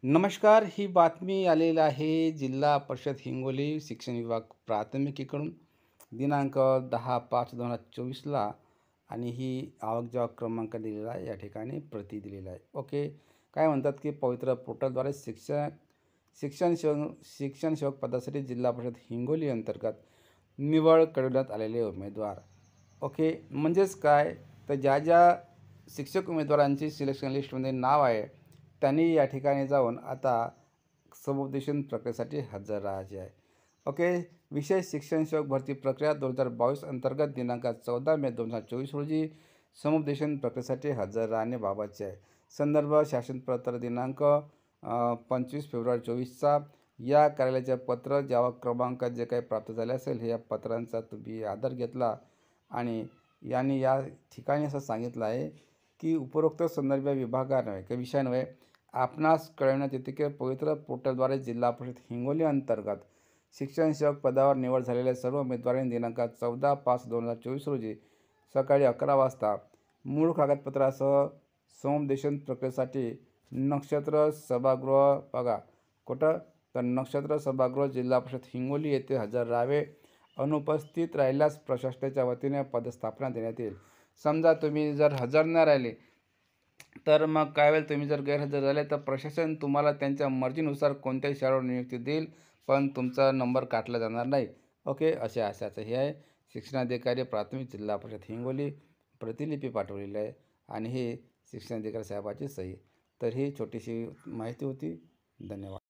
नमस्कार. ही बातमी आलेली आहे जिल्हा परिषद हिंगोली शिक्षण विभाग प्राथमिकीकडून दिनांक 10/5/2024ला आणि ही आवक जावक क्रमांक दिलेला आहे. या ठिकाणी प्रती दिलेला आहे. ओके. काय म्हणतात की पवित्र पोर्टलद्वारे शिक्षण सेवक पदासाठी जिल्हा परिषद हिंगोली अंतर्गत निवड कळविण्यात आलेले उमेदवार. ओके. म्हणजेच काय, तर ज्या ज्या शिक्षक उमेदवारांची सिलेक्शन लिस्टमध्ये नाव आहे त्यांनी या ठिकाणी जाऊन आता समुपदेशन प्रक्रियेसाठी हजर राहायचे आहे. ओके. विशेष शिक्षण सेवक भरती प्रक्रिया 2022 अंतर्गत दिनांक 14 मे 2024 रोजी समुपदेशन प्रक्रियेसाठी हजर राहण्याबाबतचे आहे. संदर्भ शासनपत्र दिनांक 25 फेब्रुवारी 24चा. या कार्यालयाचे पत्र ज्या क्रमांक जे काही प्राप्त झाले असेल या पत्रांचा तुम्ही आधार घेतला आणि या ठिकाणी असं सांगितलं आहे की उपरोक्त संदर्भ विभागान्वये किंवा विषयान्वये आपणास कळविण्यात येते की पवित्र पोर्टलद्वारे जिल्हा परिषद हिंगोली अंतर्गत शिक्षण सेवक पदावर निवड झालेल्या सर्व उमेदवारांनी दिनांक 14/5/2024 रोजी सकाळी 11 वाजता मूळ कागदपत्रासह समुपदेशन प्रक्रियेसाठी नक्षत्र सभागृह बघा कुठं, तर नक्षत्र सभागृह जिल्हा परिषद हिंगोली येथे हजर राहावे. अनुपस्थित राहिल्यास प्रशासनाच्या वतीने पदस्थापना देण्यात येईल. समजा तुम्ही जर हजर न राहिले तर मग काय होईल, तुम्ही जर गैरहजर झाले तर प्रशासन तुम्हाला त्यांच्या मर्जीनुसार कोणत्याही शाळेवर नियुक्ती देईल, पण तुमचा नंबर काटला जाणार नाही. ओके. अशाचं हे आहे. शिक्षणाधिकारी प्राथमिक जिल्हा परिषद हिंगोली प्रतिलिपी पाठवलेली आहे आणि हे शिक्षणाधिकारी साहेबाची सही. तर ही छोटीशी माहिती होती. धन्यवाद.